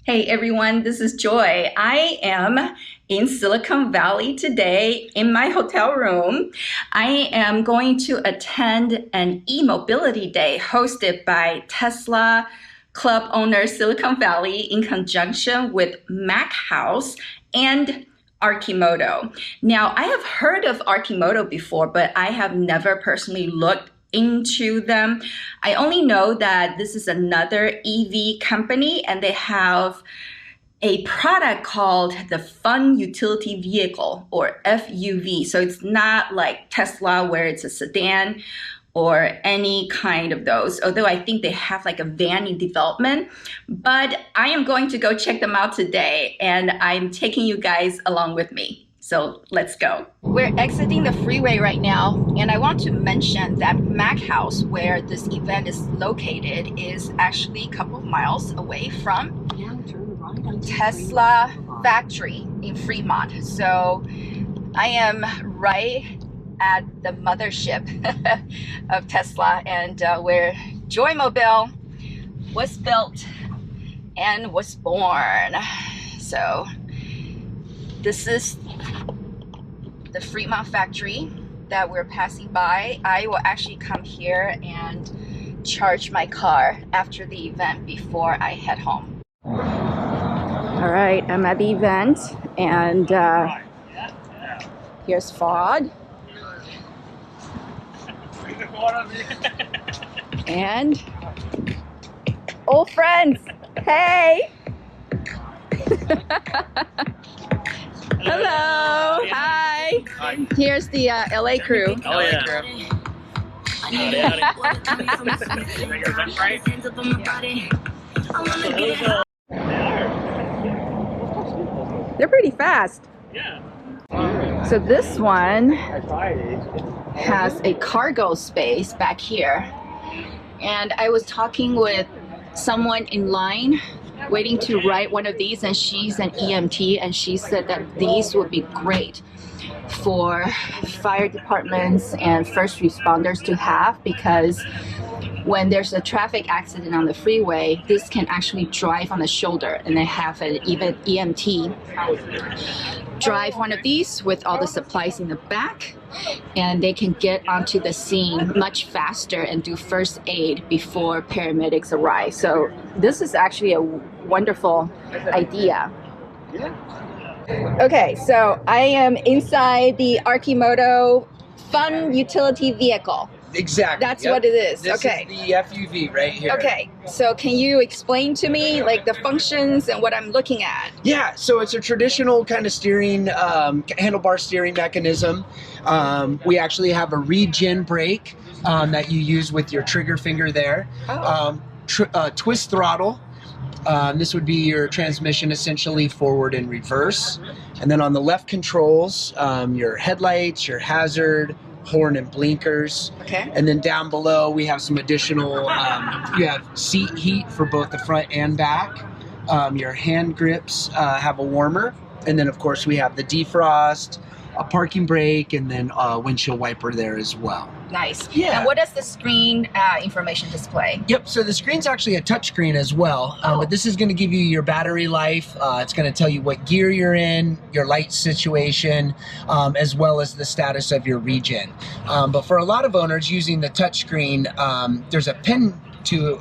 Hey everyone, this is Joy. I am in Silicon Valley today in my hotel room. I am going to attend an e-mobility day hosted by Tesla club owner Silicon Valley in conjunction with Mac House and Arcimoto. Now, I have heard of Arcimoto before, but I have never personally looked into them. I only know that this is another EV company and they have a product called the Fun Utility Vehicle, or FUV. So it's not like Tesla where it's a sedan or any kind of those, although I think they have like a van in development. But I am going to go check them out today and I'm taking you guys along with me. So let's go. We're exiting the freeway right now, and I want to mention that Mac House, where this event is located, is actually a couple of miles away from Tesla factory in Fremont. So I am right at the mothership of Tesla, and where Joymobile was built and was born. So this is the Fremont factory that we're passing by. I will actually come here and charge my car after the event before I head home. All right, I'm at the event, and here's Fog. And old friends, hey! Hello, hi. Here's the LA crew. Oh yeah. They're pretty fast. Yeah. So this one has a cargo space back here. And I was talking with someone in line waiting to ride one of these, and she's an EMT, and she said that these would be great for fire departments and first responders to have, because when there's a traffic accident on the freeway, this can actually drive on the shoulder, and they have an even EMT drive one of these with all the supplies in the back, and they can get onto the scene much faster and do first aid before paramedics arrive. So this is actually a wonderful idea. Okay, so I am inside the Arcimoto Fun Utility Vehicle. Exactly. That's what it is. This okay. is the FUV right here. Okay, so can you explain to me like the functions and what I'm looking at? Yeah, so it's a traditional kind of steering, handlebar steering mechanism. We actually have a regen brake that you use with your trigger finger there. Oh. Twist throttle. This would be your transmission, essentially forward and reverse. And then on the left controls, your headlights, your hazard, horn and blinkers. Okay. And then down below we have some additional, you have seat heat for both the front and back. Your hand grips have a warmer. And then of course we have the defrost, a parking brake, and then a windshield wiper there as well. Nice. Yeah. And what does the screen information display? Yep, so the screen's actually a touch screen as well, Oh. but this is going to give you your battery life. It's going to tell you what gear you're in, your light situation, as well as the status of your regen. But for a lot of owners using the touch screen, there's a pin to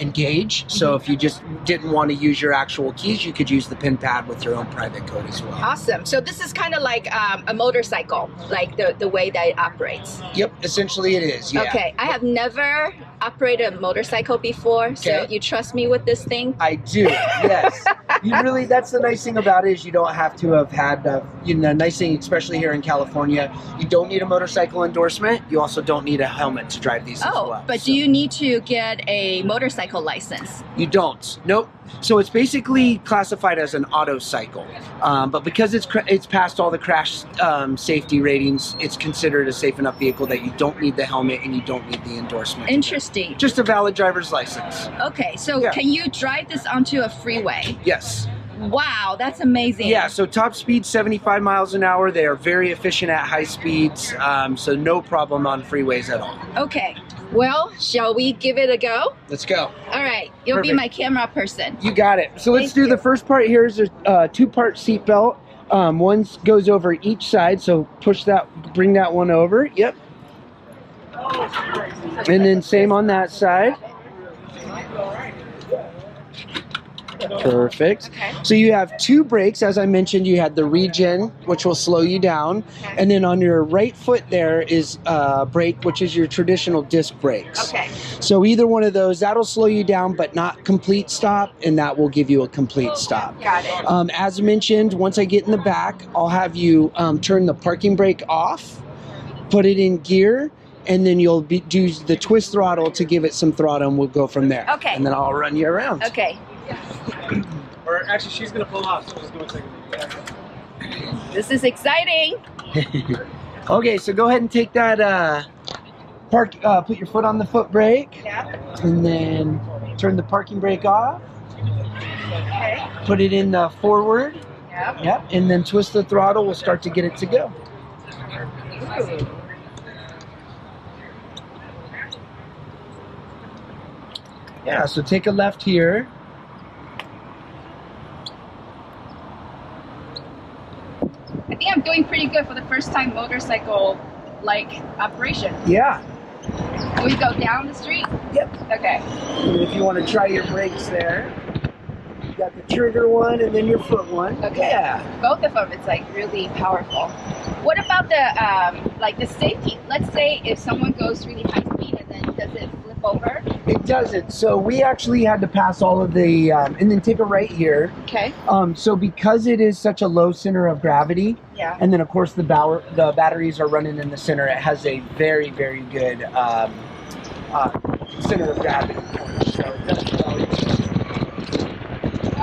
engage. So if you just didn't want to use your actual keys, you could use the pin pad with your own private code as well. Awesome. So this is kind of like a motorcycle, like the way that it operates. Yep, essentially it is, yeah. Okay, I have never operated a motorcycle before, so Okay. you trust me with this thing? I do, yes. You really, that's the nice thing about it, is you don't have to have had, nice thing, especially here in California, you don't need a motorcycle endorsement. You also don't need a helmet to drive these as well. But do you need to get a motorcycle license? You don't. Nope. So it's basically classified as an auto cycle, but because it's passed all the crash safety ratings, it's considered a safe enough vehicle that you don't need the helmet and you don't need the endorsement. Interesting. Just a valid driver's license. Okay, so Yeah. can you drive this onto a freeway? Yes. Wow, that's amazing. Yeah, so top speed 75 miles an hour. They are very efficient at high speeds, so no problem on freeways at all. Okay, Well, shall we give it a go? Let's go. All right, you'll be Perfect. my camera person. You got it. So let's Thank do you. the first part. Here is a two-part seat belt. One goes over each side, so push that, bring that one over. Yep. And then same on that side. Perfect. Okay. So you have two brakes. As I mentioned, you had the regen, which will slow you down. Okay. And then on your right foot there is a brake, which is your traditional disc brakes. Okay. So either one of those, that'll slow you down, but not complete stop, and that will give you a complete stop. Got it. As mentioned, once I get in the back, I'll have you turn the parking brake off, put it in gear, and then you'll do the twist throttle to give it some throttle, and we'll go from there. Okay. And then I'll run you around. Okay. Or actually, she's gonna pull off, so just go and take it. This is exciting. Okay, so go ahead and take that put your foot on the foot brake, Yeah. and then turn the parking brake off. Okay. Put it in the forward. Yeah. Yep, and then twist the throttle. We'll start to get it to go. Ooh. Yeah, so take a left here. I think I'm doing pretty good for the first time motorcycle operation. Yeah. Do we go down the street? Yep. Okay. And if you want to try your brakes there, you got the trigger one and then your foot one. Okay. Yeah. Both of them, it's like really powerful. What about the safety? Let's say if someone goes really high speed and then does it flip over? It doesn't. So we actually had to pass all of the, and then take a right here. Okay. So because it is such a low center of gravity, Yeah. and then of course the batteries are running in the center, it has a very, very good center of gravity. So it does well.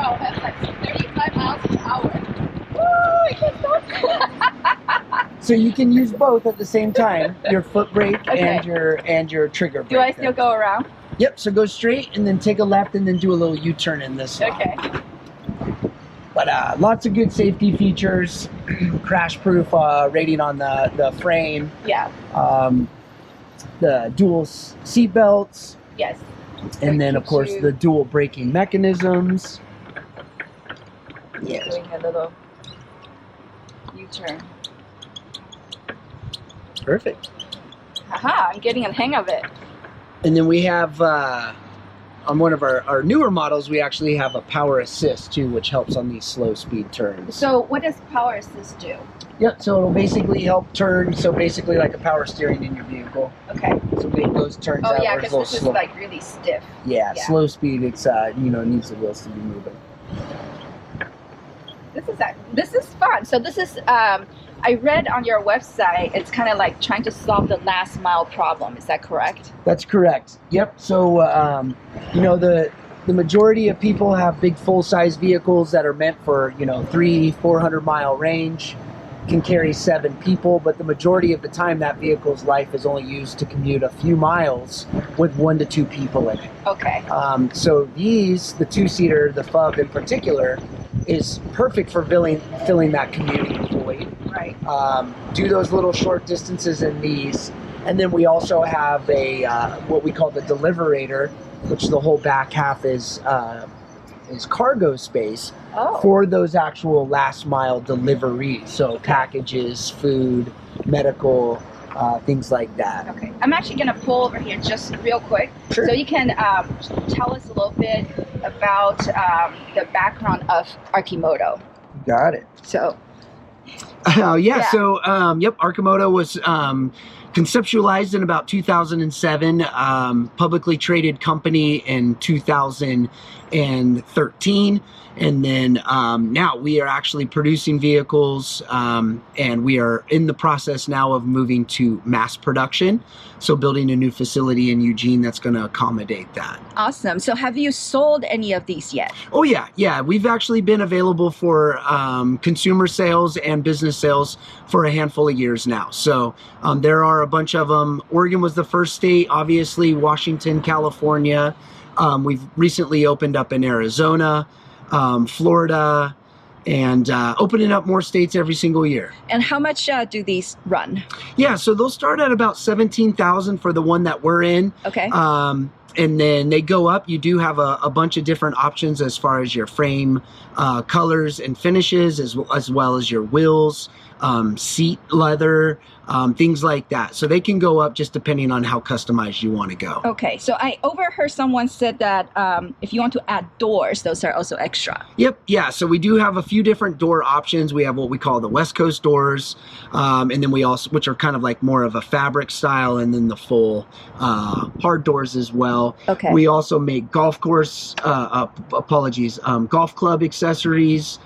Oh, that's like 35 miles per hour. Woo, I can't stop. So you can use both at the same time, your foot brake Okay. and your trigger brake. Do I there. still go around? Yep, so go straight and then take a left and then do a little U-turn in this slot. Okay. But lots of good safety features, crash-proof rating on the frame, Yeah. the dual seat belts, Yes. and then of keeps course you- the dual braking mechanisms. Yeah. Doing a little U-turn. Perfect. Haha, I'm getting a hang of it. And then we have, on one of our newer models, we actually have a power assist too, which helps on these slow speed turns. So what does power assist do? Yep, so it'll basically help turn, so basically like a power steering in your vehicle. Okay. So make those turns Oh out yeah, where it's because a little this is slow. like really stiff. Yeah, yeah. slow speed, it's, needs the wheels to be moving. This is fun. So this is I read on your website it's kind of like trying to solve the last mile problem. Is that correct? That's correct. Yep, so, the majority of people have big full-size vehicles that are meant for, 300-400 mile range, can carry 7 people, but the majority of the time that vehicle's life is only used to commute a few miles with 1 to 2 people in it. Okay. So these, the two-seater, the FUV in particular, is perfect for filling that commuting void. Right. Do those little short distances in these. And then we also have a what we call the deliverator, which the whole back half is cargo space Oh. for those actual last mile deliveries. So packages, food, medical, things like that. Okay. I'm actually gonna pull over here just real quick, Sure. so you can tell us a little bit about the background of Arcimoto. Got it. So. Yeah. So, Arcimoto was conceptualized in about 2007, publicly traded company in 2013. And then now we are actually producing vehicles, and we are in the process now of moving to mass production. So building a new facility in Eugene that's going to accommodate that. Awesome. So have you sold any of these yet? Oh yeah. We've actually been available for consumer sales and business sales for a handful of years now. So there are a bunch of them. Oregon was the first state, obviously, Washington, California. We've recently opened up in Arizona, Florida, and opening up more states every single year. And how much do these run? Yeah, so they'll start at about 17,000 for the one that we're in. Okay. And then they go up. You do have a bunch of different options as far as your frame colors and finishes, as well as your wheels, seat leather, things like that. So they can go up just depending on how customized you want to go. Okay, so I overheard someone said that if you want to add doors, those are also extra. Yep, yeah, so we do have a few different door options. We have what we call the West Coast doors, and then we also, which are kind of like more of a fabric style, and then the full hard doors as well. Okay. We also make golf course, golf club accessories.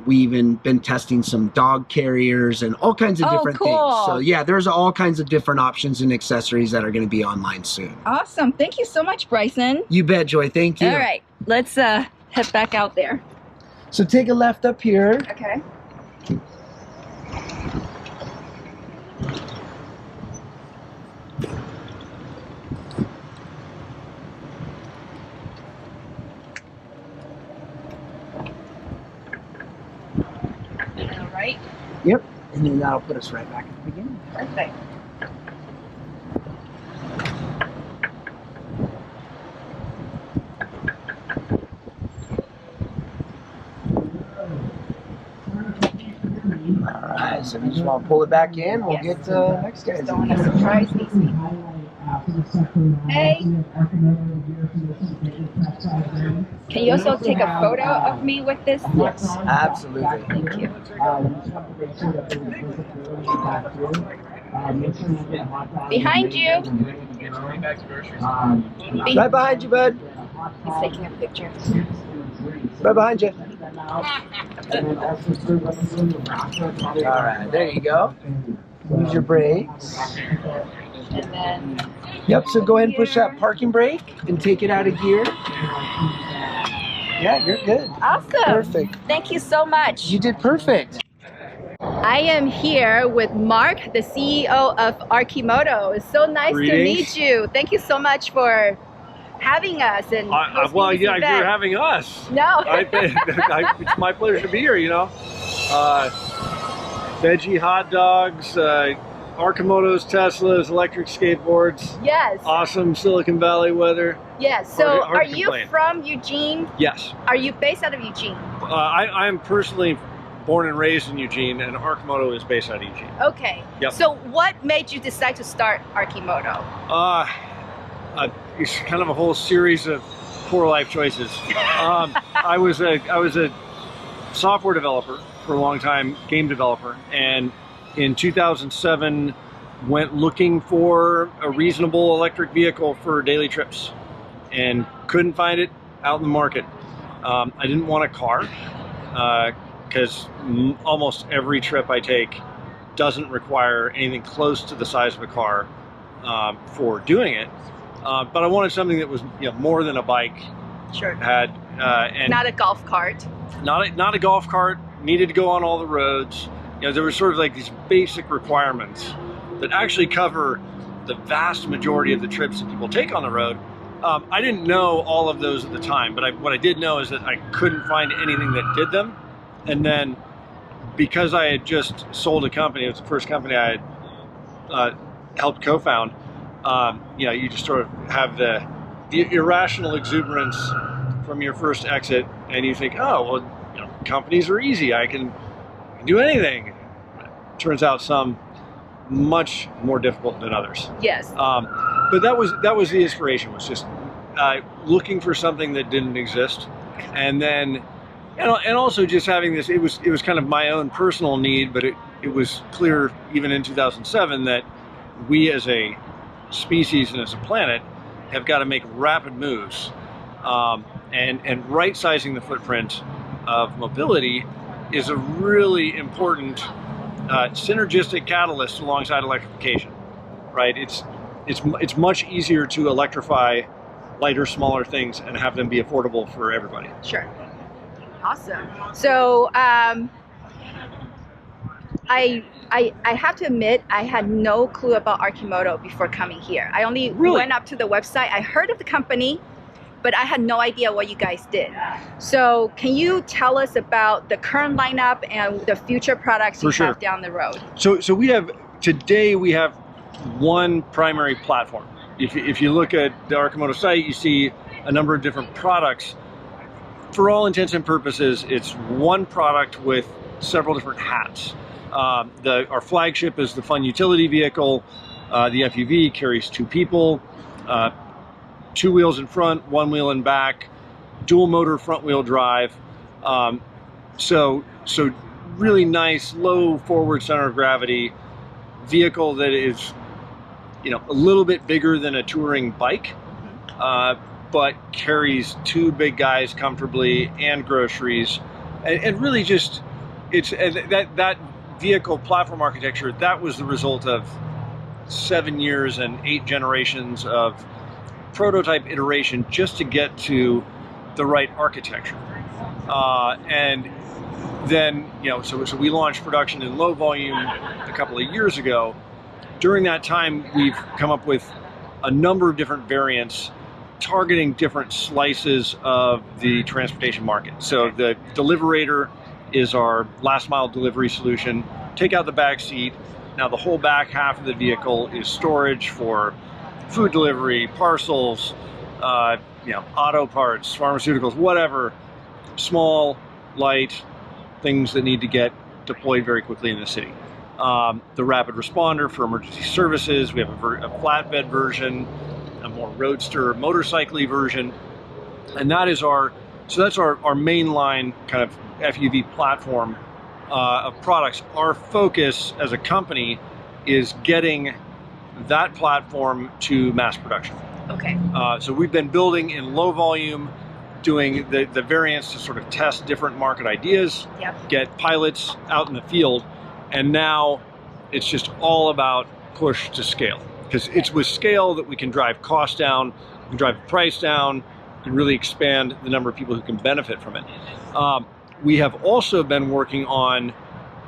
We even been testing some dog carriers and all kinds of different things. So yeah, there's all kinds of different options and accessories that are going to be online soon. Awesome. Thank you so much, Bryson. You bet, Joy. Thank you. All right, let's head back out there. So take a left up here. Okay. All right. Yep. And then that'll put us right back at the beginning. Perfect. All right, so we just want to pull it back in. We'll get next guys. Don't want to surprise these people. Hey. Can you also take a photo of me with this? Yes, absolutely. Thank you. Behind you. Right behind you, bud. He's taking a picture. Right behind you. All right, there you go. Use your brakes. And then. Yep, so go ahead and push that parking brake and take it out of gear. Yeah, you're good. Awesome. Perfect. Thank you so much. You did perfect. I am here with Mark, the CEO of Arcimoto. It's so nice to meet you. Thank you so much for having us and well, this yeah, event. you're having us. No. It's my pleasure to be here, you know. Veggie hot dogs, Arcimotos, Teslas, electric skateboards. Yes. Awesome Silicon Valley weather. Yes. So Hard are to you complain. from Eugene? Yes. Are you based out of Eugene? I am personally born and raised in Eugene, and Arcimoto is based out of Eugene. Okay. Yep. So what made you decide to start Arcimoto? It's kind of a whole series of poor life choices. I was a software developer for a long time, game developer, and in 2007 went looking for a reasonable electric vehicle for daily trips and couldn't find it out in the market. I didn't want a car because almost every trip I take doesn't require anything close to the size of a car for doing it. But I wanted something that was, you know, more than a bike. Sure. Had and Not a golf cart. not a golf cart. Needed to go on all the roads. You know, there were sort of like these basic requirements that actually cover the vast majority of the trips that people take on the road. I didn't know all of those at the time, but what I did know is that I couldn't find anything that did them. And then because I had just sold a company, it was the first company I had helped co-found, you know, you just sort of have the irrational exuberance from your first exit, and you think, oh, well, you know, companies are easy. I can do anything. Turns out some much more difficult than others. Yes. But that was the inspiration, was just looking for something that didn't exist, and then, you know, and also just having this. It was kind of my own personal need, but it was clear even in 2007 that we as a species and as a planet have got to make rapid moves, and right sizing the footprint of mobility is a really important synergistic catalyst alongside electrification, right? It's much easier to electrify lighter, smaller things and have them be affordable for everybody. Sure. Awesome. So I have to admit, I had no clue about Arcimoto before coming here. I only went up to the website. I heard of the company, but I had no idea what you guys did. So can you tell us about the current lineup and the future products you have down the road? So today we have one primary platform. If you look at the Arcimoto site, you see a number of different products. For all intents and purposes, it's one product with several different hats. Our flagship is the fun utility vehicle. The FUV carries 2 people, 2 wheels in front, 1 wheel in back, dual motor front wheel drive. So really nice, low forward center of gravity vehicle that is, a little bit bigger than a touring bike, but carries 2 big guys comfortably and groceries, and really just that vehicle platform architecture. That was the result of 7 years and 8 generations of prototype iteration just to get to the right architecture, and then so we launched production in low volume a couple of years ago. During that time, we've come up with a number of different variants targeting different slices of the transportation market. So the Deliverator is our last mile delivery solution. Take out the back seat. Now the whole back half of the vehicle is storage for food delivery, parcels, auto parts, pharmaceuticals, whatever, small, light, things that need to get deployed very quickly in the city. The rapid responder for emergency services. We have a flatbed version, a more roadster motorcycle-y version, and that's our mainline kind of FUV platform of products. Our focus as a company is getting that platform to mass production. Okay. So we've been building in low volume, doing the variants to sort of test different market ideas, get pilots out in the field, and now it's just all about push to scale. Because it's with scale that we can drive costs down, we can drive the price down, we can really expand the number of people who can benefit from it. We have also been working on,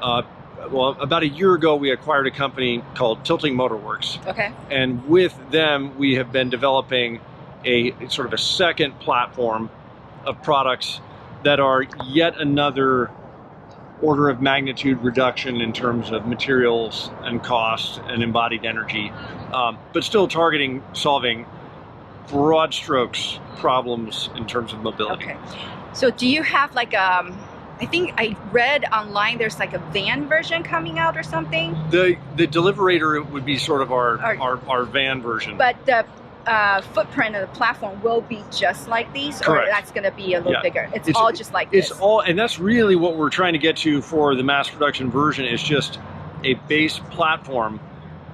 about a year ago, we acquired a company called Tilting Motorworks. Okay. And with them, we have been developing a sort of a second platform of products that are yet another order of magnitude reduction in terms of materials and cost and embodied energy, but still targeting solving broad strokes problems in terms of mobility. Okay. So do you have like I think I read online there's like a van version coming out or something? The Deliverator would be sort of our van version. But the footprint of the platform will be just like these? Correct. Or that's going to be a little bigger? It's all just like this? It's all, and that's really what we're trying to get to for the mass production version, is just a base platform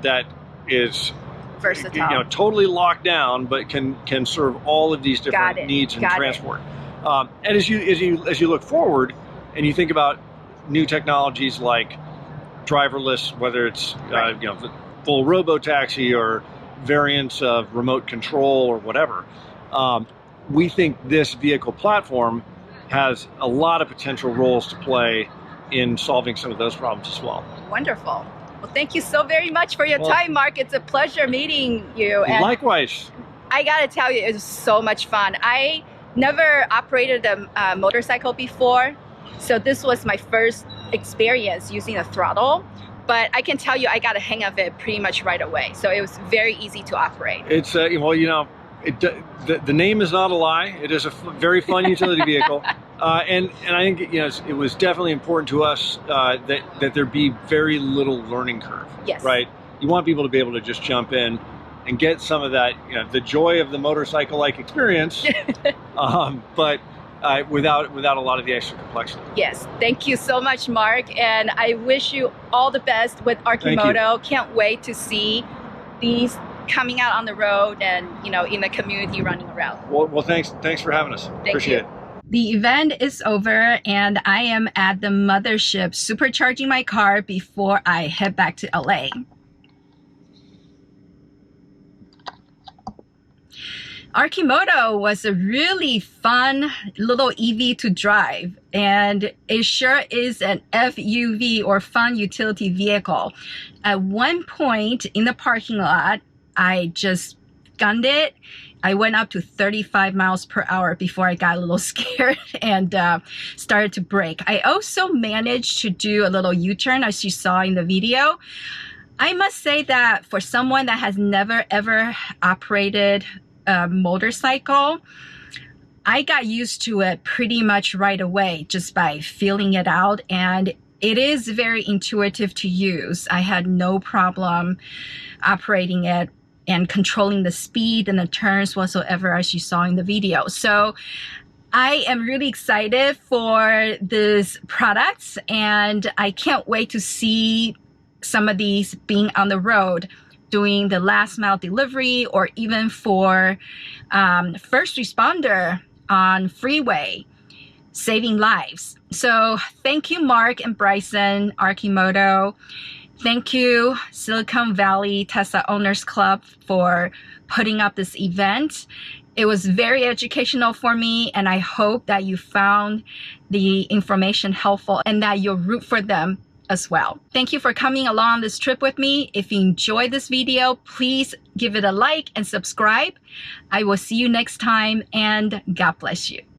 that is versatile, totally locked down, but can serve all of these different needs in transport. And as you look forward and you think about new technologies like driverless, whether it's the full robo-taxi or variants of remote control or whatever, we think this vehicle platform has a lot of potential roles to play in solving some of those problems as well. Wonderful. Well, thank you so very much for your time, Mark. It's a pleasure meeting you. And likewise. I gotta tell you, it was so much fun. I never operated a motorcycle before, so this was my first experience using a throttle. But I can tell you, I got a hang of it pretty much right away. So it was very easy to operate. It's the name is not a lie. It is a very fun utility vehicle, and I think it was definitely important to us that there be very little learning curve. Yes. Right. You want people to be able to just jump in and get some of that, the joy of the motorcycle-like experience, but without a lot of the extra complexity. Yes, thank you so much, Mark, and I wish you all the best with Arcimoto. Can't wait to see these coming out on the road and in the community running around. Well, thanks for having us. Appreciate it. The event is over and I am at the mothership supercharging my car before I head back to LA. Arcimoto was a really fun little EV to drive, and it sure is an FUV, or fun utility vehicle. At one point in the parking lot, I just gunned it I went up to 35 miles per hour before I got a little scared and started to brake. I also managed to do a little U-turn, as you saw in the video. I must say that for someone that has never ever operated a motorcycle, I got used to it pretty much right away just by feeling it out, and it is very intuitive to use. I had no problem operating it and controlling the speed and the turns whatsoever, as you saw in the video. So I am really excited for this product, and I can't wait to see some of these being on the road doing the last mile delivery, or even for first responder on freeway, saving lives. So thank you, Mark and Bryson, Arcimoto. Thank you, Silicon Valley Tesla Owners Club, for putting up this event. It was very educational for me, and I hope that you found the information helpful and that you'll root for them as well. Thank you for coming along this trip with me. If you enjoyed this video, please give it a like and subscribe. I will see you next time, and God bless you.